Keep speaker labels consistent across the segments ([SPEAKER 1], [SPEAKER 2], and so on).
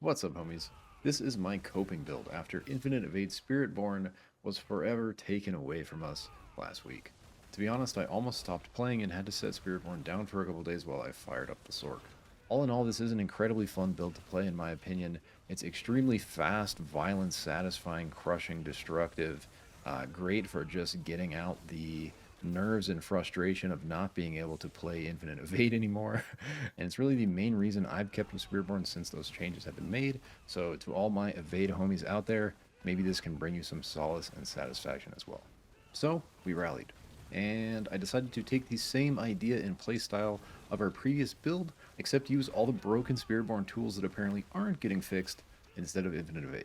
[SPEAKER 1] What's up, homies? This is my coping build after Infinite Evade Spiritborn was forever taken away from us last week. To be honest, I almost stopped playing and had to set Spiritborn down for a couple days while I fired up the Sork. All in all, this is an incredibly fun build to play in my opinion. It's extremely fast, violent, satisfying, crushing, destructive, great for just getting out the nerves and frustration of not being able to play Infinite Evade anymore. And it's really the main reason I've kept with Spiritborn since those changes have been made. So to all my Evade homies out there, maybe this can bring you some solace and satisfaction as well. So we rallied, and I decided to take the same idea and playstyle of our previous build, except use all the broken Spiritborn tools that apparently aren't getting fixed instead of Infinite Evade.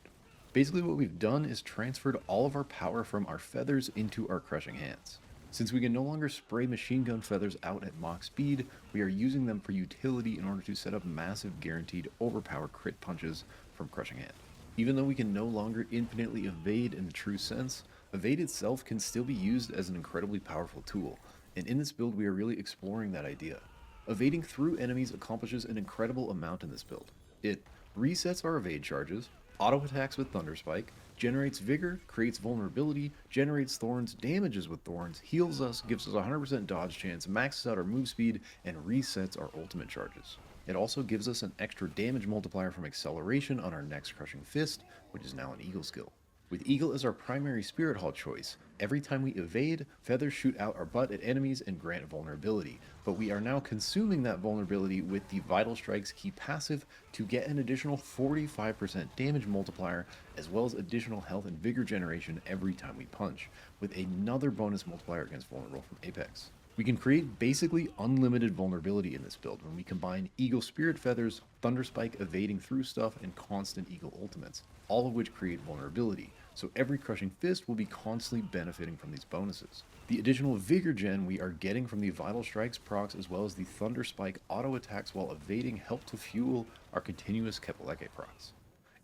[SPEAKER 1] Basically what we've done is transferred all of our power from our feathers into our crushing hands. Since we can no longer spray machine gun feathers out at mock speed, we are using them for utility in order to set up massive guaranteed overpower crit punches from crushing hand. Even though we can no longer infinitely evade in the true sense, evade itself can still be used as an incredibly powerful tool, and in this build we are really exploring that idea. Evading through enemies accomplishes an incredible amount in this build. It resets our evade charges, auto attacks with Thunder Spike, generates vigor, creates vulnerability, generates thorns, damages with thorns, heals us, gives us a 100% dodge chance, maxes out our move speed, and resets our ultimate charges. It also gives us an extra damage multiplier from acceleration on our next crushing fist, which is now an eagle skill. With Eagle as our primary Spirit Hall choice, every time we evade, feathers shoot out our butt at enemies and grant vulnerability, but we are now consuming that vulnerability with the Vital Strike's key passive to get an additional 45% damage multiplier, as well as additional health and vigor generation every time we punch, with another bonus multiplier against vulnerable from Apex. We can create basically unlimited vulnerability in this build when we combine Eagle Spirit Feathers, Thunder Spike evading through stuff, and constant Eagle ultimates, all of which create vulnerability, so every Crushing Fist will be constantly benefiting from these bonuses. The additional Vigor gen we are getting from the Vital Strikes procs as well as the Thunder Spike auto attacks while evading help to fuel our continuous Kepaleke procs.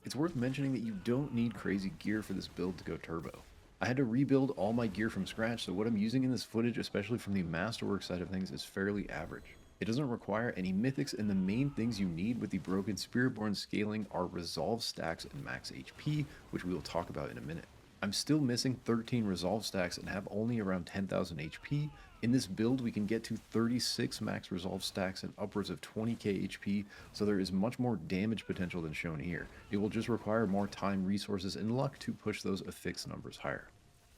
[SPEAKER 1] It's worth mentioning that you don't need crazy gear for this build to go turbo. I had to rebuild all my gear from scratch, so what I'm using in this footage, especially from the Masterwork side of things, is fairly average. It doesn't require any mythics, and the main things you need with the broken Spiritborn scaling are resolve stacks and max HP, which we will talk about in a minute. I'm still missing 13 resolve stacks and have only around 10,000 HP. In this build, we can get to 36 max resolve stacks and upwards of 20k HP, so there is much more damage potential than shown here. It will just require more time, resources, and luck to push those affix numbers higher.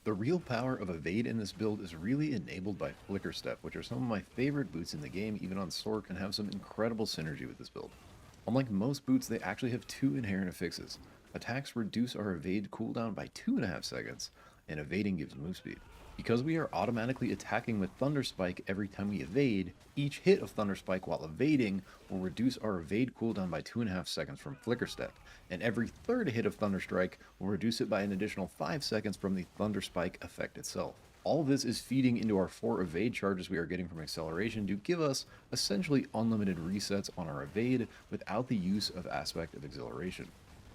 [SPEAKER 1] The real power of Evade in this build is really enabled by Flicker Step, which are some of my favorite boots in the game, even on Sork, and have some incredible synergy with this build. Unlike most boots, they actually have two inherent affixes. Attacks reduce our evade cooldown by 2.5 seconds, and evading gives move speed. Because we are automatically attacking with Thunder Spike every time we evade, each hit of Thunder Spike while evading will reduce our evade cooldown by 2.5 seconds from Flicker Step, and every third hit of Thunder Strike will reduce it by an additional 5 seconds from the Thunder Spike effect itself. All of this is feeding into our 4 evade charges we are getting from acceleration to give us essentially unlimited resets on our evade without the use of aspect of acceleration.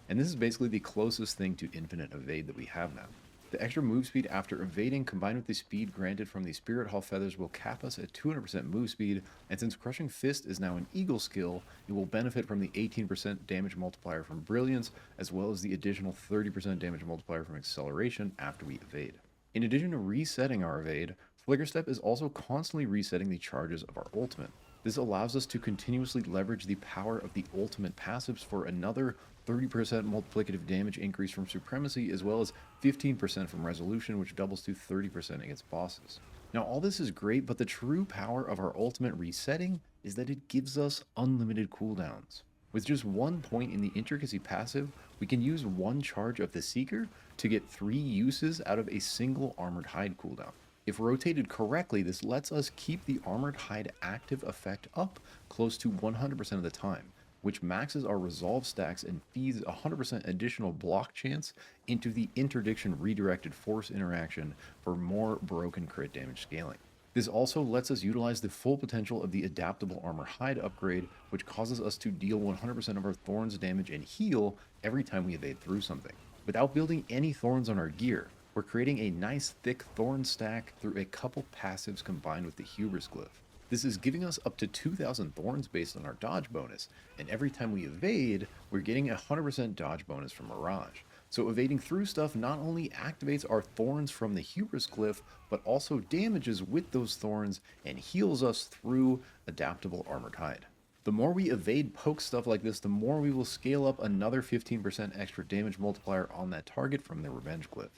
[SPEAKER 1] And this is basically the closest thing to infinite evade that we have now. The extra move speed after evading combined with the speed granted from the Spirit Hall feathers will cap us at 200% move speed, and since Crushing Fist is now an Eagle skill, it will benefit from the 18% damage multiplier from Brilliance, as well as the additional 30% damage multiplier from Acceleration after we evade. In addition to resetting our evade, Flicker Step is also constantly resetting the charges of our ultimate. This allows us to continuously leverage the power of the ultimate passives for another 30% multiplicative damage increase from Supremacy, as well as 15% from Resolution, which doubles to 30% against bosses. Now all this is great, but the true power of our ultimate resetting is that it gives us unlimited cooldowns. With just 1 point in the Intricacy passive, we can use 1 charge of the Seeker to get 3 uses out of a single Armored Hide cooldown. If rotated correctly, this lets us keep the Armored Hide active effect up close to 100% of the time, which maxes our resolve stacks and feeds 100% additional block chance into the Interdiction Redirected Force interaction for more broken crit damage scaling. This also lets us utilize the full potential of the Adaptable Armor Hide upgrade, which causes us to deal 100% of our Thorns damage and heal every time we evade through something, without building any Thorns on our gear. We're creating a nice thick Thorn stack through a couple passives combined with the Hubris Glyph. This is giving us up to 2,000 thorns based on our dodge bonus, and every time we evade, we're getting a 100% dodge bonus from Mirage. So evading through stuff not only activates our thorns from the Hubris Glyph, but also damages with those thorns and heals us through Adaptable Armored Hide. The more we evade poke stuff like this, the more we will scale up another 15% extra damage multiplier on that target from the Revenge Glyph.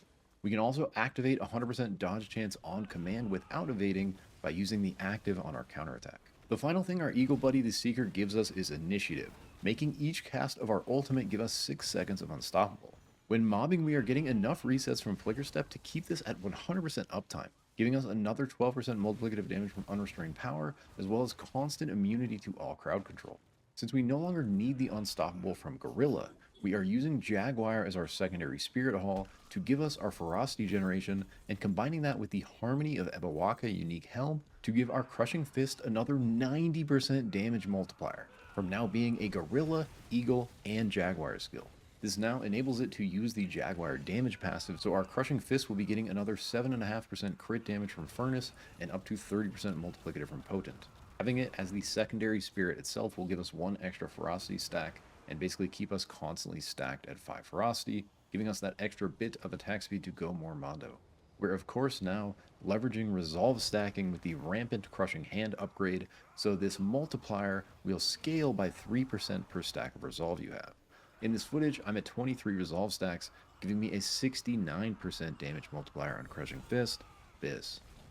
[SPEAKER 1] We can also activate 100% dodge chance on command without evading by using the active on our counterattack. The final thing our Eagle Buddy the Seeker gives us is initiative, making each cast of our ultimate give us 6 seconds of unstoppable. When mobbing, we are getting enough resets from Flicker Step to keep this at 100% uptime, giving us another 12% multiplicative damage from Unrestrained Power, as well as constant immunity to all crowd control. Since we no longer need the Unstoppable from Gorilla, we are using Jaguar as our secondary Spirit Hall to give us our Ferocity generation, and combining that with the Harmony of Ebawaka unique Helm to give our Crushing Fist another 90% damage multiplier, from now being a Gorilla, Eagle, and Jaguar skill. This now enables it to use the Jaguar damage passive, so our Crushing Fist will be getting another 7.5% crit damage from Furnace and up to 30% multiplicative from Potent. Having it as the secondary spirit itself will give us 1 extra Ferocity stack and basically keep us constantly stacked at 5 Ferocity, giving us that extra bit of attack speed to go more Mondo. We're of course now leveraging Resolve stacking with the Rampant Crushing Hand upgrade, so this multiplier will scale by 3% per stack of Resolve you have. In this footage, I'm at 23 Resolve stacks, giving me a 69% damage multiplier on Crushing Fist.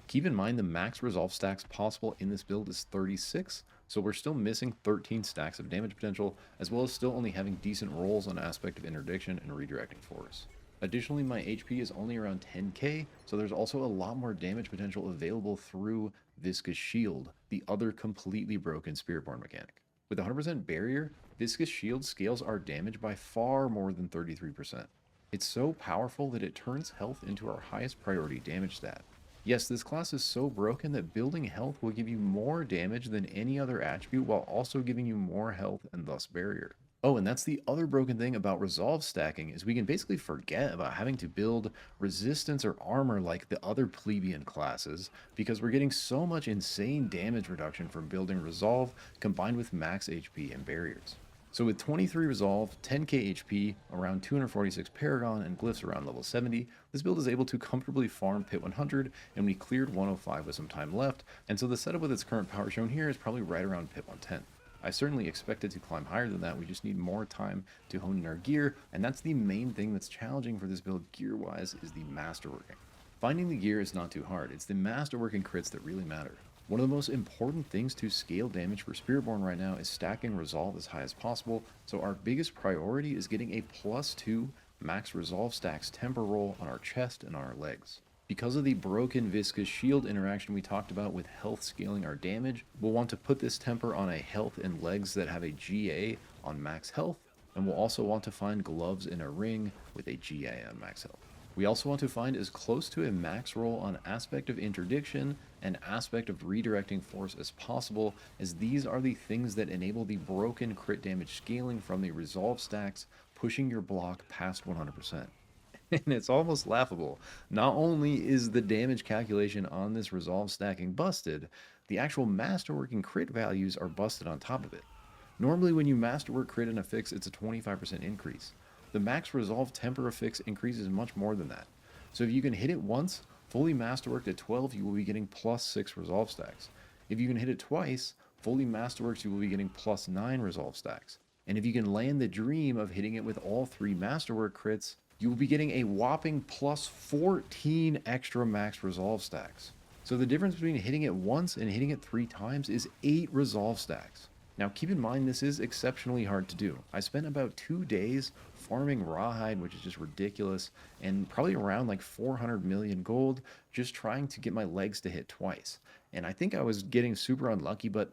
[SPEAKER 1] Keep in mind the max Resolve stacks possible in this build is 36, so we're still missing 13 stacks of damage potential, as well as still only having decent rolls on Aspect of Interdiction and Redirecting Force. Additionally, my HP is only around 10k, so there's also a lot more damage potential available through Viscous Shield, the other completely broken Spiritborn mechanic. With 100% barrier, Viscous Shield scales our damage by far more than 33%. It's so powerful that it turns health into our highest priority damage stat. Yes, this class is so broken that building health will give you more damage than any other attribute while also giving you more health and thus barrier. Oh, and that's the other broken thing about Resolve stacking, is we can basically forget about having to build resistance or armor like the other plebeian classes, because we're getting so much insane damage reduction from building Resolve combined with max HP and barriers. So with 23 Resolve, 10k HP, around 246 Paragon, and glyphs around level 70, this build is able to comfortably farm Pit 100, and we cleared 105 with some time left, and so the setup with its current power shown here is probably right around Pit 110. I certainly expect it to climb higher than that, we just need more time to hone in our gear, and that's the main thing that's challenging for this build gear-wise, is the masterworking. Finding the gear is not too hard, it's the masterworking crits that really matter. One of the most important things to scale damage for Spiritborn right now is stacking Resolve as high as possible, so our biggest priority is getting a +2 max Resolve stacks temper roll on our chest and on our legs. Because of the broken Viscous Shield interaction we talked about with health scaling our damage, we'll want to put this temper on a health and legs that have a GA on max health, and we'll also want to find gloves in a ring with a GA on max health. We also want to find as close to a max roll on Aspect of Interdiction and Aspect of Redirecting Force as possible, as these are the things that enable the broken crit damage scaling from the Resolve stacks, pushing your block past 100%. And it's almost laughable. Not only is the damage calculation on this Resolve stacking busted, the actual masterworking crit values are busted on top of it. Normally when you masterwork crit in a fix, it's a 25% increase. The max Resolve temper affix increases much more than that. So if you can hit it once, fully masterworked at 12, you will be getting +6 Resolve stacks. If you can hit it twice, fully masterworked, you will be getting +9 Resolve stacks. And if you can land the dream of hitting it with all 3 masterwork crits, you will be getting a whopping +14 extra max Resolve stacks. So the difference between hitting it once and hitting it 3 times is 8 Resolve stacks. Now keep in mind this is exceptionally hard to do. I spent about 2 days farming Rawhide, which is just ridiculous, and probably around like 400 million gold just trying to get my legs to hit twice. And I think I was getting super unlucky, but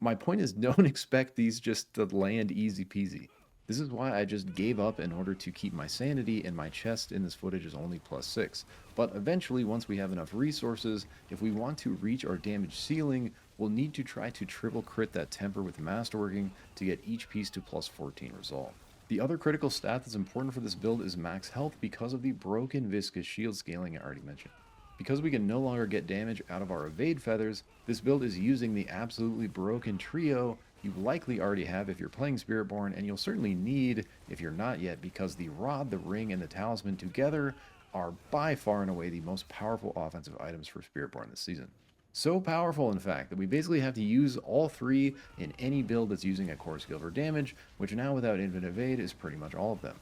[SPEAKER 1] my point is don't expect these just to land easy peasy. This is why I just gave up in order to keep my sanity, and my chest in this footage is only +6. But eventually, once we have enough resources, if we want to reach our damage ceiling, we'll need to try to triple crit that temper with masterworking to get each piece to +14 Resolve. The other critical stat that's important for this build is max health because of the broken Viscous Shield scaling I already mentioned. Because we can no longer get damage out of our evade feathers, this build is using the absolutely broken trio you likely already have if you're playing Spiritborn, and you'll certainly need if you're not yet, because the Rod, the Ring, and the Talisman together are by far and away the most powerful offensive items for Spiritborn this season. So powerful, in fact, that we basically have to use all three in any build that's using a core skill for damage, which now without Infinite Evade is pretty much all of them.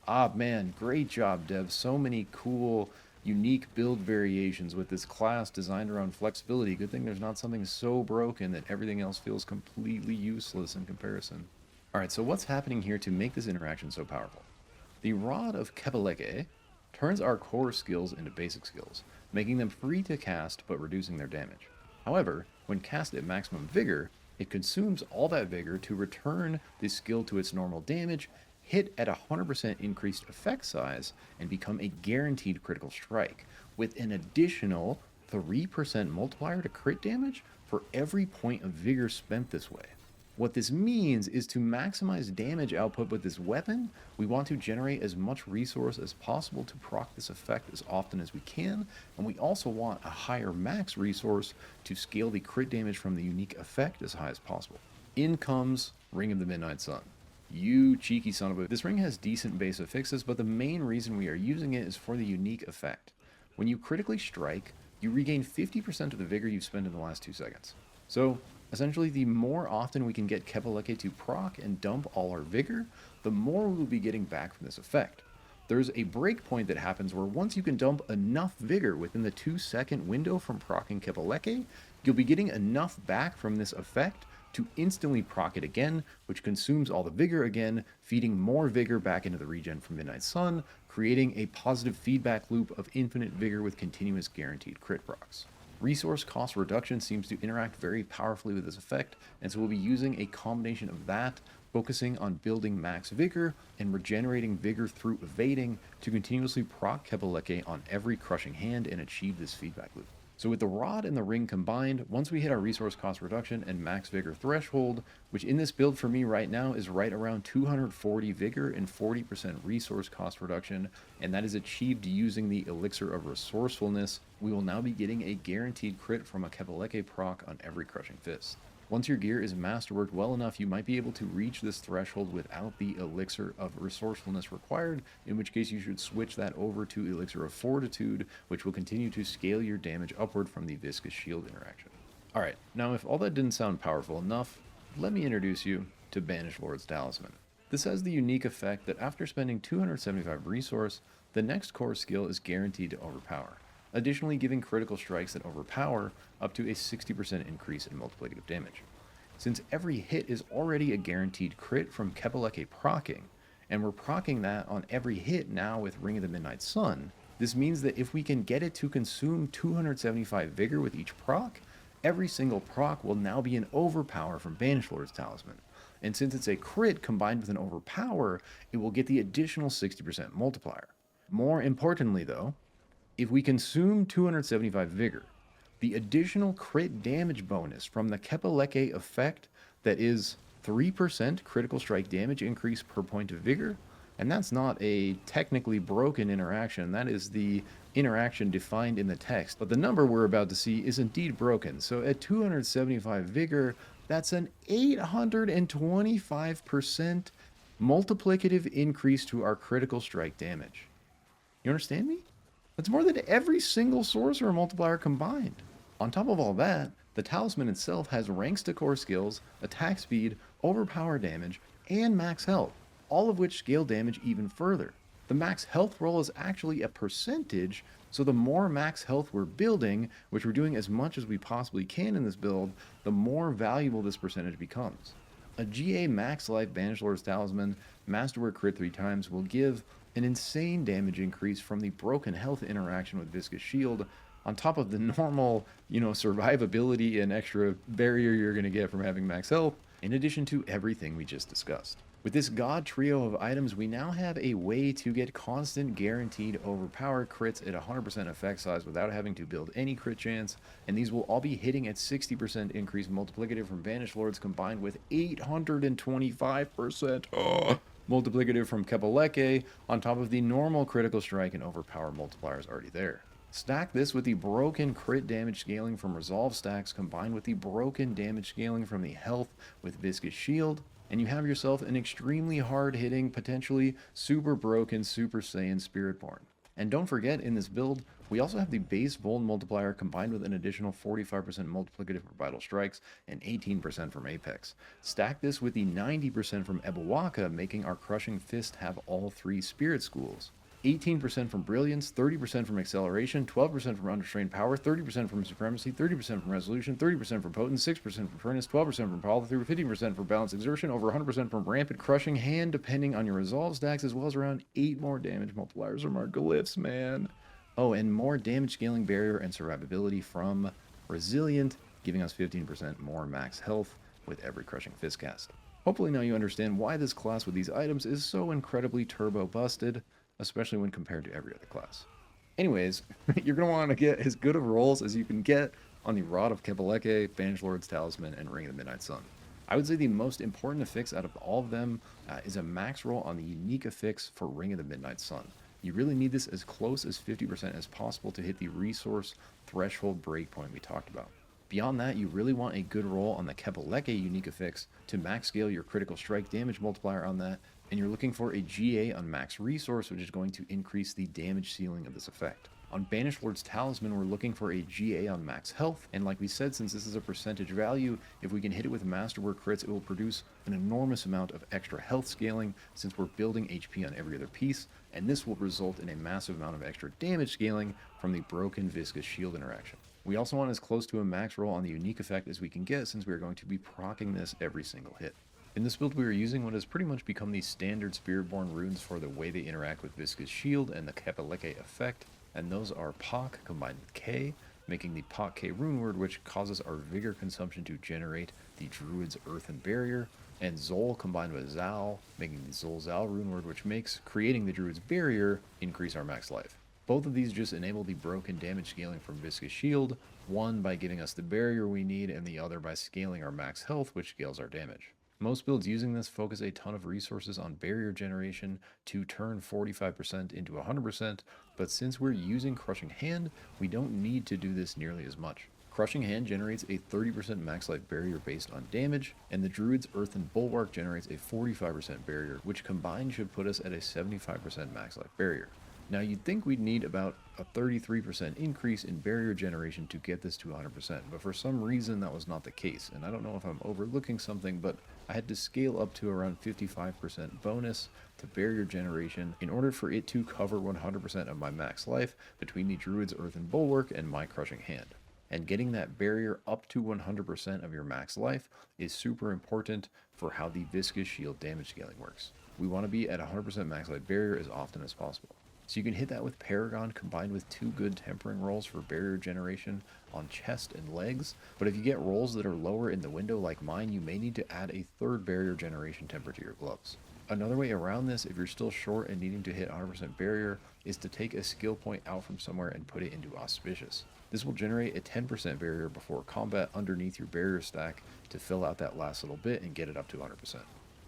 [SPEAKER 1] Ah, man, great job, Dev. So many cool, unique build variations with this class designed around flexibility. Good thing there's not something so broken that everything else feels completely useless in comparison. Alright, so what's happening here to make this interaction so powerful? The Rod of Kepeleke turns our core skills into basic skills, making them free to cast but reducing their damage. However, when cast at maximum vigor, it consumes all that vigor to return the skill to its normal damage, hit at 100% increased effect size, and become a guaranteed critical strike, with an additional 3% multiplier to crit damage for every point of vigor spent this way. What this means is to maximize damage output with this weapon, we want to generate as much resource as possible to proc this effect as often as we can, and we also want a higher max resource to scale the crit damage from the unique effect as high as possible. In comes Ring of the Midnight Sun. You cheeky son of a... This ring has decent base affixes, but the main reason we are using it is for the unique effect. When you critically strike, you regain 50% of the vigor you've spent in the last 2 seconds. So, essentially, the more often we can get Kepeleke to proc and dump all our vigor, the more we will be getting back from this effect. There's a breakpoint that happens where once you can dump enough vigor within the 2-second window from proccing Kepeleke, you'll be getting enough back from this effect to instantly proc it again, which consumes all the vigor again, feeding more vigor back into the regen from Midnight Sun, creating a positive feedback loop of infinite vigor with continuous guaranteed crit procs. Resource cost reduction seems to interact very powerfully with this effect, and so we'll be using a combination of that, focusing on building max vigor and regenerating vigor through evading to continuously proc Kepeleke on every crushing hand and achieve this feedback loop. So with the Rod and the Ring combined, once we hit our resource cost reduction and max vigor threshold, which in this build for me right now is right around 240 vigor and 40% resource cost reduction, and that is achieved using the Elixir of Resourcefulness, we will now be getting a guaranteed crit from a Kepeleke proc on every Crushing Fist. Once your gear is masterworked well enough, you might be able to reach this threshold without the Elixir of Resourcefulness required, in which case you should switch that over to Elixir of Fortitude, which will continue to scale your damage upward from the Viscous Shield interaction. Alright, now if all that didn't sound powerful enough, let me introduce you to Banished Lord's Talisman. This has the unique effect that after spending 275 resource, the next core skill is guaranteed to overpower, additionally giving critical strikes that overpower up to a 60% increase in multiplicative damage. Since every hit is already a guaranteed crit from Kepeleke proccing, and we're proccing that on every hit now with Ring of the Midnight Sun, this means that if we can get it to consume 275 vigor with each proc, every single proc will now be an overpower from Banished Lord's Talisman. And since it's a crit combined with an overpower, it will get the additional 60% multiplier. More importantly though, if we consume 275 vigor, the additional crit damage bonus from the Kepeleke effect that is 3% critical strike damage increase per point of vigor, and that's not a technically broken interaction, that is the interaction defined in the text, but the number we're about to see is indeed broken. So at 275 vigor, that's an 825% multiplicative increase to our critical strike damage. You understand me? That's more than every single sorcerer multiplier combined. On top of all that, the talisman itself has ranks to core skills, attack speed, overpower damage, and max health, all of which scale damage even further. The max health roll is actually a percentage, so the more max health we're building, which we're doing as much as we possibly can in this build, the more valuable this percentage becomes. A GA max life Banished Lord's Talisman, Masterwork crit 3 times, will give an insane damage increase from the broken health interaction with Viscous Shield, on top of the normal, survivability and extra barrier you're going to get from having max health, in addition to everything we just discussed. With this god trio of items, we now have a way to get constant guaranteed overpower crits at 100% effect size without having to build any crit chance, and these will all be hitting at 60% increased multiplicative from Banished Lords combined with 825% multiplicative from Kepeleke on top of the normal critical strike and overpower multipliers already there. Stack this with the broken crit damage scaling from Resolve stacks combined with the broken damage scaling from the health with Viscous Shield, and you have yourself an extremely hard-hitting, potentially super broken Super Saiyan Spiritborn. And don't forget, in this build, we also have the base Vuln multiplier combined with an additional 45% multiplicative for Vital Strikes and 18% from Apex. Stack this with the 90% from Ebawaka, making our Crushing Fist have all 3 Spirit Schools. 18% from Brilliance, 30% from Acceleration, 12% from Unrestrained Power, 30% from Supremacy, 30% from Resolution, 30% from Potence, 6% from Furnace, 12% from Follow-Through, 15% from Balance Exertion, over 100% from Rampant Crushing Hand, depending on your Resolve stacks, as well as around 8 more damage multipliers from our Glyphs, man. Oh, and more damage scaling barrier and survivability from Resilient, giving us 15% more max health with every Crushing Fist cast. Hopefully now you understand why this class with these items is so incredibly turbo busted, especially when compared to every other class. Anyways, you're going to want to get as good of rolls as you can get on the Rod of Kepaleke, Banishlord's Talisman, and Ring of the Midnight Sun. I would say the most important affix out of all of them is a max roll on the unique affix for Ring of the Midnight Sun. You really need this as close as 50% as possible to hit the resource threshold breakpoint we talked about. Beyond that, you really want a good roll on the Kepaleke unique affix to max scale your critical strike damage multiplier on that, and you're looking for a GA on max resource, which is going to increase the damage ceiling of this effect. On Banishlord's Talisman, we're looking for a GA on max health, and like we said, since this is a percentage value, if we can hit it with Masterwork crits, it will produce an enormous amount of extra health scaling since we're building HP on every other piece, and this will result in a massive amount of extra damage scaling from the broken Viscous Shield interaction. We also want as close to a max roll on the unique effect as we can get, since we are going to be proccing this every single hit. In this build, we are using what has pretty much become the standard Spiritborn runes for the way they interact with Viscous Shield and the Kepaleke effect, and those are Pak combined with K, making the Pak K rune word, which causes our vigor consumption to generate the Druid's Earthen Barrier, and Zol combined with Zal, making the Zol Zal rune word, which makes creating the Druid's Barrier increase our max life. Both of these just enable the broken damage scaling from Viscous Shield, one by giving us the barrier we need, and the other by scaling our max health, which scales our damage. Most builds using this focus a ton of resources on barrier generation to turn 45% into 100%, but since we're using Crushing Hand, we don't need to do this nearly as much. Crushing Hand generates a 30% max life barrier based on damage, and the Druid's Earthen Bulwark generates a 45% barrier, which combined should put us at a 75% max life barrier. Now you'd think we'd need about a 33% increase in barrier generation to get this to 100%, but for some reason that was not the case, and I don't know if I'm overlooking something, but I had to scale up to around 55% bonus to barrier generation in order for it to cover 100% of my max life between the Druid's Earthen Bulwark and my Crushing Hand. And getting that barrier up to 100% of your max life is super important for how the Viscous Shield damage scaling works. We want to be at 100% max life barrier as often as possible. So you can hit that with Paragon combined with 2 good tempering rolls for barrier generation on chest and legs, but if you get rolls that are lower in the window like mine, you may need to add a 3rd barrier generation temper to your gloves. Another way around this, if you're still short and needing to hit 100% barrier, is to take a skill point out from somewhere and put it into Auspicious. This will generate a 10% barrier before combat underneath your barrier stack to fill out that last little bit and get it up to 100%.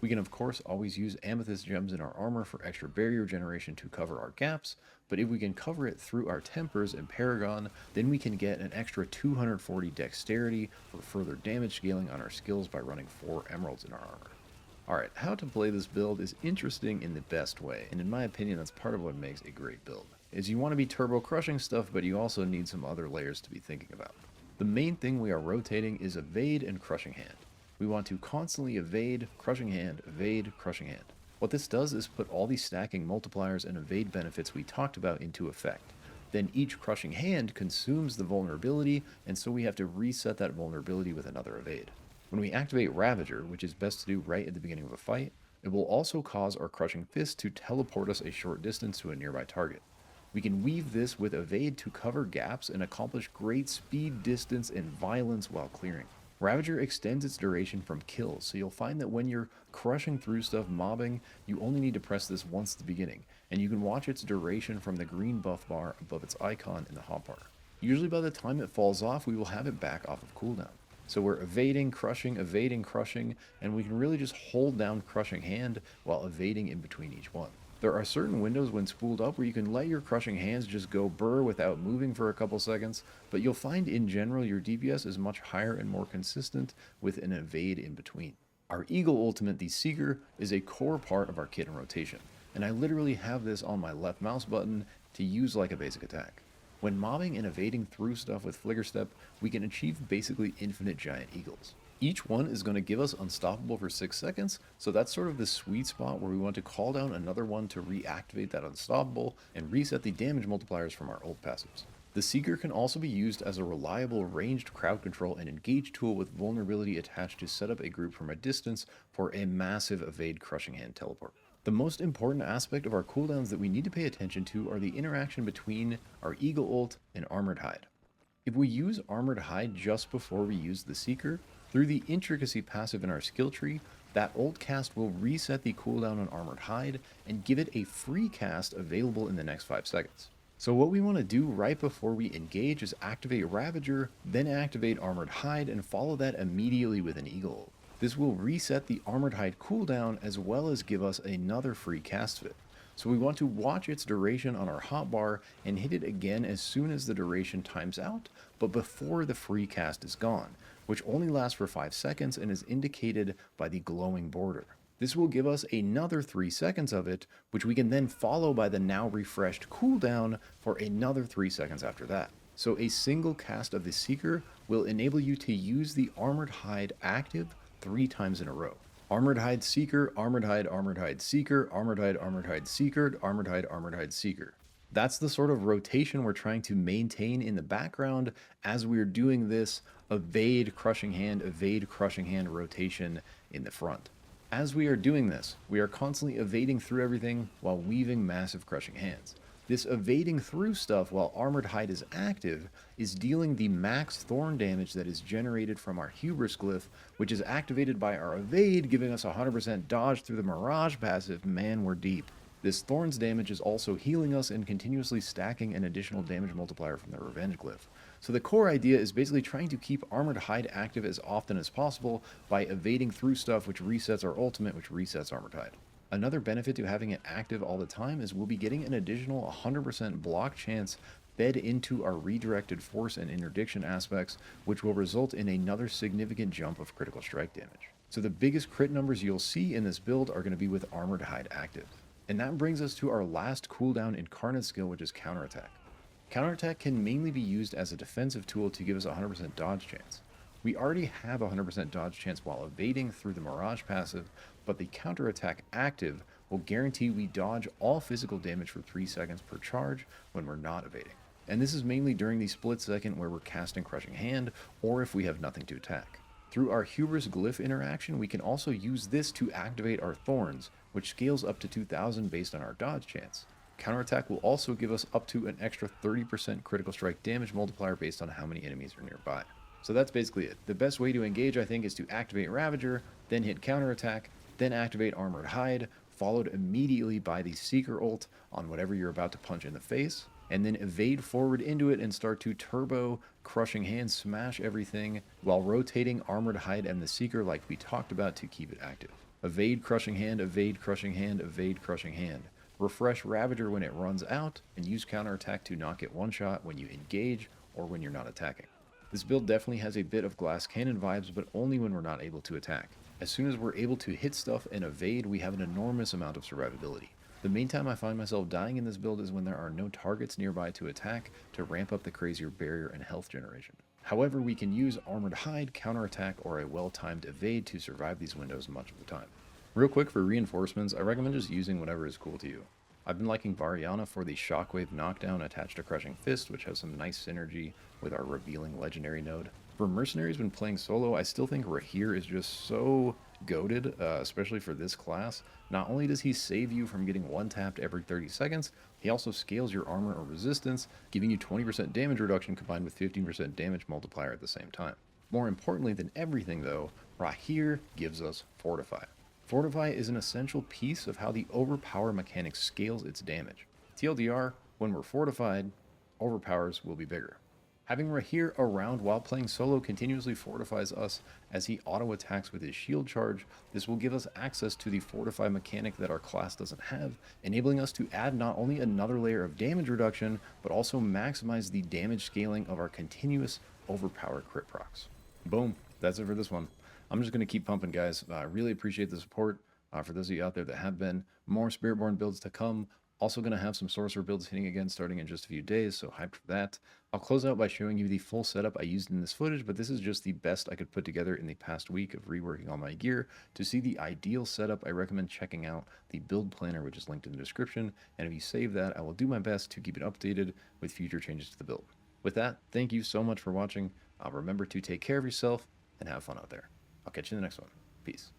[SPEAKER 1] We can of course always use amethyst gems in our armor for extra barrier generation to cover our gaps, but if we can cover it through our tempers and Paragon, then we can get an extra 240 dexterity for further damage scaling on our skills by running 4 emeralds in our armor. Alright, how to play this build is interesting in the best way, and in my opinion that's part of what makes a great build, is you want to be turbo crushing stuff, but you also need some other layers to be thinking about. The main thing we are rotating is Evade and Crushing Hand. We want to constantly evade, Crushing Hand, evade, Crushing Hand. What this does is put all these stacking multipliers and evade benefits we talked about into effect. Then each Crushing Hand consumes the vulnerability, and so we have to reset that vulnerability with another evade. When we activate Ravager, which is best to do right at the beginning of a fight, it will also cause our Crushing Fist to teleport us a short distance to a nearby target. We can weave this with evade to cover gaps and accomplish great speed, distance, and violence while clearing. Ravager extends its duration from kills, so you'll find that when you're crushing through stuff mobbing, you only need to press this once at the beginning, and you can watch its duration from the green buff bar above its icon in the hotbar. Usually by the time it falls off, we will have it back off of cooldown. So we're evading, crushing, and we can really just hold down Crushing Hand while evading in between each one. There are certain windows when spooled up where you can let your crushing hands just go burr without moving for a couple seconds, but you'll find in general your DPS is much higher and more consistent with an evade in between. Our Eagle ultimate, the Seeker, is a core part of our kit and rotation, and I literally have this on my left mouse button to use like a basic attack. When mobbing and evading through stuff with Flicker Step, we can achieve basically infinite giant eagles. Each one is going to give us unstoppable for 6 seconds, so that's sort of the sweet spot where we want to call down another one to reactivate that unstoppable and reset the damage multipliers from our ult passives. The Seeker can also be used as a reliable ranged crowd control and engage tool with vulnerability attached to set up a group from a distance for a massive evade crushing hand teleport. The most important aspect of our cooldowns that we need to pay attention to are the interaction between our Eagle ult and Armored Hide. If we use Armored Hide just before we use the Seeker, through the intricacy passive in our skill tree, that ult cast will reset the cooldown on Armored Hide and give it a free cast available in the next 5 seconds. So what we want to do right before we engage is activate Ravager, then activate Armored Hide, and follow that immediately with an Eagle ult. This will reset the Armored Hide cooldown as well as give us another free cast fit. So we want to watch its duration on our hotbar and hit it again as soon as the duration times out, but before the free cast is gone, which only lasts for 5 seconds and is indicated by the glowing border. This will give us another 3 seconds of it, which we can then follow by the now refreshed cooldown for another 3 seconds after that. So a single cast of the Seeker will enable you to use the Armored Hide active 3 times in a row. Armored Hide Seeker, Armored Hide, Armored Hide Seeker, Armored Hide, Armored Hide Seeker, Armored Hide, Armored Hide Seeker. That's the sort of rotation we're trying to maintain in the background as we're doing this evade crushing hand rotation in the front. As we are doing this, we are constantly evading through everything while weaving massive crushing hands. This evading through stuff while Armored Hide is active is dealing the max thorn damage that is generated from our Hubris glyph, which is activated by our evade, giving us 100% dodge through the Mirage passive. Man, we're deep. This thorns damage is also healing us and continuously stacking an additional damage multiplier from the Revenge glyph. So the core idea is basically trying to keep Armored Hide active as often as possible by evading through stuff, which resets our ultimate, which resets Armored Hide. Another benefit to having it active all the time is we'll be getting an additional 100% block chance fed into our redirected force and interdiction aspects, which will result in another significant jump of critical strike damage. So the biggest crit numbers you'll see in this build are going to be with Armored Hide active. And that brings us to our last cooldown incarnate skill, which is Counterattack. Counterattack can mainly be used as a defensive tool to give us a 100% dodge chance. We already have a 100% dodge chance while evading through the Mirage passive, but the Counterattack active will guarantee we dodge all physical damage for 3 seconds per charge when we're not evading. And this is mainly during the split second where we're casting Crushing Hand, or if we have nothing to attack. Through our Hubris glyph interaction, we can also use this to activate our Thorns, which scales up to 2000 based on our dodge chance. Counterattack will also give us up to an extra 30% critical strike damage multiplier based on how many enemies are nearby. So that's basically it. The best way to engage, I think, is to activate Ravager, then hit Counterattack, then activate Armored Hide, followed immediately by the Seeker ult on whatever you're about to punch in the face, and then evade forward into it and start to turbo Crushing Hand smash everything while rotating Armored Hide and the Seeker like we talked about to keep it active. Evade Crushing Hand, evade Crushing Hand, evade Crushing Hand. Refresh Ravager when it runs out, and use Counterattack to not get one-shot when you engage or when you're not attacking. This build definitely has a bit of Glass Cannon vibes, but only when we're not able to attack. As soon as we're able to hit stuff and evade, we have an enormous amount of survivability. The main time I find myself dying in this build is when there are no targets nearby to attack to ramp up the crazier barrier and health generation. However, we can use Armored Hide, Counterattack, or a well-timed evade to survive these windows much of the time. Real quick for reinforcements, I recommend just using whatever is cool to you. I've been liking Variana for the Shockwave knockdown attached to Crushing Fist, which has some nice synergy with our revealing legendary node. For Mercenaries when playing solo, I still think Rahir is just so goated, especially for this class. Not only does he save you from getting one-tapped every 30 seconds, he also scales your armor or resistance, giving you 20% damage reduction combined with 15% damage multiplier at the same time. More importantly than everything though, Rahir gives us Fortify. Fortify is an essential piece of how the Overpower mechanic scales its damage. TLDR, when we're fortified, overpowers will be bigger. Having Rahir around while playing solo continuously fortifies us as he auto-attacks with his shield charge. This will give us access to the fortify mechanic that our class doesn't have, enabling us to add not only another layer of damage reduction, but also maximize the damage scaling of our continuous overpowered crit procs. Boom, that's it for this one. I'm just going to keep pumping, guys. I really appreciate the support. For those of you out there that have been, more Spiritborn builds to come. Also going to have some Sorcerer builds hitting again starting in just a few days, so hyped for that. I'll close out by showing you the full setup I used in this footage, but this is just the best I could put together in the past week of reworking all my gear. To see the ideal setup, I recommend checking out the build planner, which is linked in the description, and if you save that, I will do my best to keep it updated with future changes to the build. With that, thank you so much for watching. Remember to take care of yourself and have fun out there. I'll catch you in the next one. Peace.